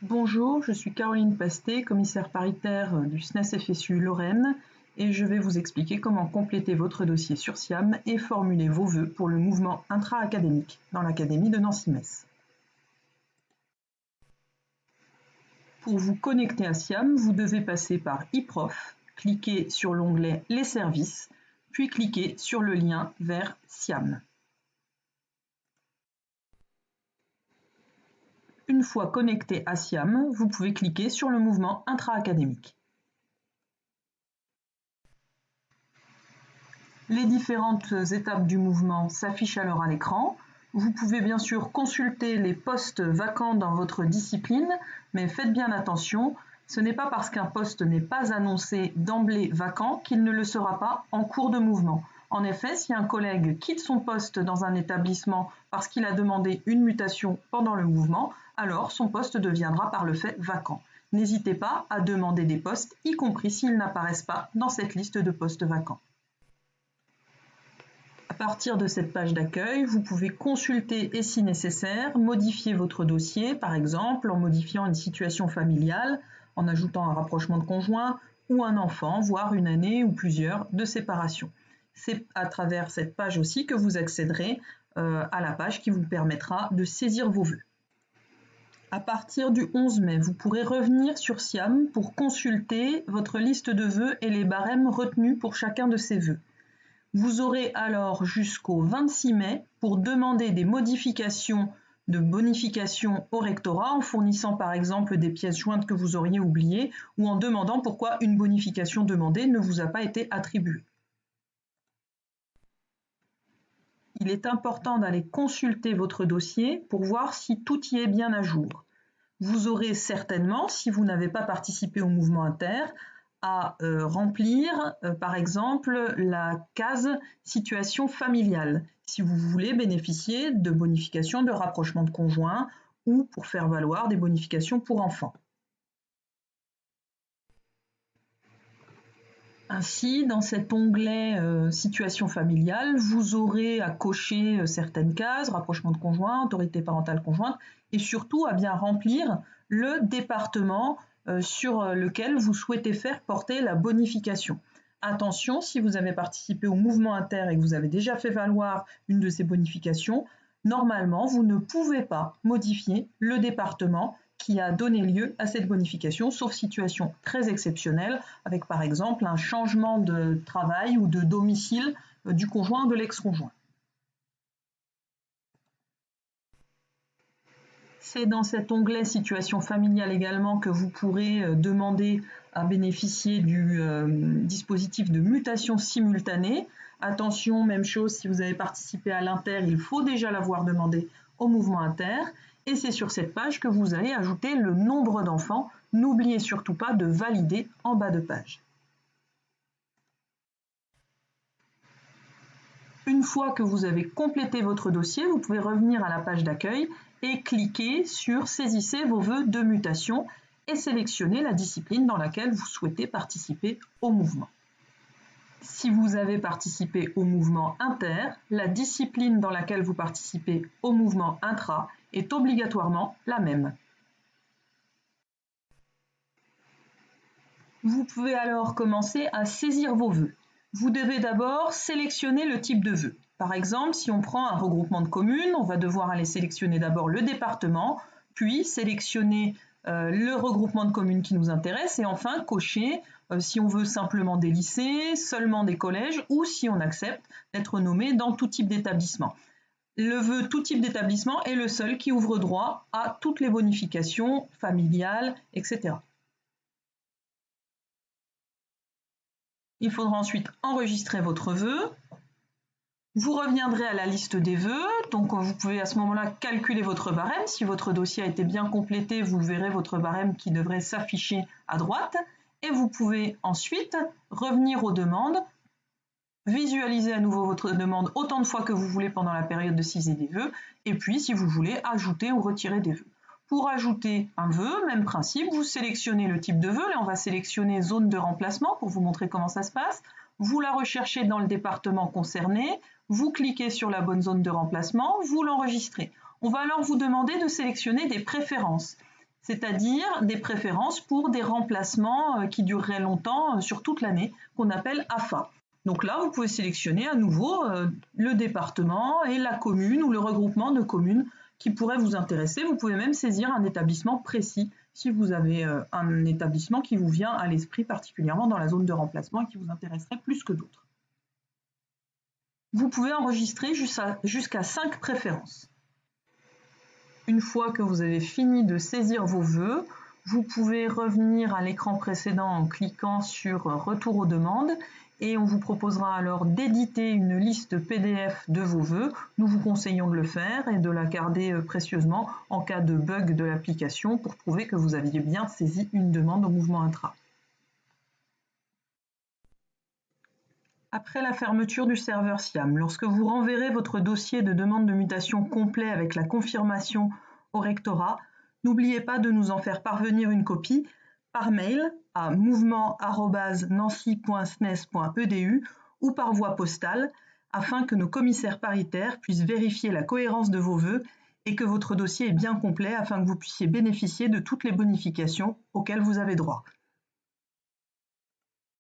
Bonjour, je suis Caroline Pasté, commissaire paritaire du SNES-FSU Lorraine, et je vais vous expliquer comment compléter votre dossier sur SIAM et formuler vos vœux pour le mouvement intra-académique dans l'Académie de Nancy-Metz. Pour vous connecter à SIAM, vous devez passer par eProf, cliquer sur l'onglet Les services, puis cliquer sur le lien vers SIAM. Une fois connecté à SIAM, vous pouvez cliquer sur le mouvement intra-académique. Les différentes étapes du mouvement s'affichent alors à l'écran. Vous pouvez bien sûr consulter les postes vacants dans votre discipline, mais faites bien attention, ce n'est pas parce qu'un poste n'est pas annoncé d'emblée vacant qu'il ne le sera pas en cours de mouvement. En effet, si un collègue quitte son poste dans un établissement parce qu'il a demandé une mutation pendant le mouvement, alors son poste deviendra par le fait vacant. N'hésitez pas à demander des postes, y compris s'ils n'apparaissent pas dans cette liste de postes vacants. À partir de cette page d'accueil, vous pouvez consulter et, si nécessaire, modifier votre dossier, par exemple en modifiant une situation familiale, en ajoutant un rapprochement de conjoint ou un enfant, voire une année ou plusieurs de séparation. C'est à travers cette page aussi que vous accéderez à la page qui vous permettra de saisir vos vœux. À partir du 11 mai, vous pourrez revenir sur SIAM pour consulter votre liste de vœux et les barèmes retenus pour chacun de ces vœux. Vous aurez alors jusqu'au 26 mai pour demander des modifications de bonification au rectorat en fournissant par exemple des pièces jointes que vous auriez oubliées ou en demandant pourquoi une bonification demandée ne vous a pas été attribuée. Il est important d'aller consulter votre dossier pour voir si tout y est bien à jour. Vous aurez certainement, si vous n'avez pas participé au mouvement inter, à remplir, par exemple, la case situation familiale, si vous voulez bénéficier de bonifications de rapprochement de conjoints ou pour faire valoir des bonifications pour enfants. Ainsi, dans cet onglet situation familiale, vous aurez à cocher certaines cases, rapprochement de conjoint, autorité parentale conjointe, et surtout à bien remplir le département sur lequel vous souhaitez faire porter la bonification. Attention, si vous avez participé au mouvement inter et que vous avez déjà fait valoir une de ces bonifications, normalement, vous ne pouvez pas modifier le département qui a donné lieu à cette bonification, sauf situation très exceptionnelle, avec par exemple un changement de travail ou de domicile du conjoint ou de l'ex-conjoint. C'est dans cet onglet situation familiale également que vous pourrez demander à bénéficier du dispositif de mutation simultanée. Attention, même chose, si vous avez participé à l'inter, il faut déjà l'avoir demandé au mouvement inter. Et c'est sur cette page que vous allez ajouter le nombre d'enfants. N'oubliez surtout pas de valider en bas de page. Une fois que vous avez complété votre dossier, vous pouvez revenir à la page d'accueil et cliquer sur « Saisissez vos vœux de mutation » et sélectionner la discipline dans laquelle vous souhaitez participer au mouvement. Si vous avez participé au mouvement inter, la discipline dans laquelle vous participez au mouvement intra est obligatoirement la même. Vous pouvez alors commencer à saisir vos vœux. Vous devez d'abord sélectionner le type de vœu. Par exemple, si on prend un regroupement de communes, on va devoir aller sélectionner d'abord le département, puis sélectionner le regroupement de communes qui nous intéresse et enfin cocher si on veut simplement des lycées, seulement des collèges ou si on accepte d'être nommé dans tout type d'établissement. Le vœu tout type d'établissement est le seul qui ouvre droit à toutes les bonifications familiales, etc. Il faudra ensuite enregistrer votre vœu. Vous reviendrez à la liste des vœux, donc vous pouvez à ce moment-là calculer votre barème. Si votre dossier a été bien complété, vous verrez votre barème qui devrait s'afficher à droite. Et vous pouvez ensuite revenir aux demandes, visualiser à nouveau votre demande autant de fois que vous voulez pendant la période de saisie des vœux, et puis si vous voulez ajouter ou retirer des vœux. Pour ajouter un vœu, même principe, vous sélectionnez le type de vœu. Là, on va sélectionner zone de remplacement pour vous montrer comment ça se passe. Vous la recherchez dans le département concerné, vous cliquez sur la bonne zone de remplacement, vous l'enregistrez. On va alors vous demander de sélectionner des préférences. c'est-à-dire des préférences pour des remplacements qui dureraient longtemps sur toute l'année, qu'on appelle AFA. Donc là, vous pouvez sélectionner à nouveau le département et la commune ou le regroupement de communes qui pourrait vous intéresser. Vous pouvez même saisir un établissement précis si vous avez un établissement qui vous vient à l'esprit particulièrement dans la zone de remplacement et qui vous intéresserait plus que d'autres. Vous pouvez enregistrer jusqu'à 5 préférences. Une fois que vous avez fini de saisir vos vœux, vous pouvez revenir à l'écran précédent en cliquant sur « Retour aux demandes » et on vous proposera alors d'éditer une liste PDF de vos vœux. Nous vous conseillons de le faire et de la garder précieusement en cas de bug de l'application pour prouver que vous aviez bien saisi une demande au mouvement intra. Après la fermeture du serveur SIAM, lorsque vous renverrez votre dossier de demande de mutation complet avec la confirmation au rectorat, n'oubliez pas de nous en faire parvenir une copie par mail à mouvement@nancy.snes.edu ou par voie postale afin que nos commissaires paritaires puissent vérifier la cohérence de vos vœux et que votre dossier est bien complet afin que vous puissiez bénéficier de toutes les bonifications auxquelles vous avez droit.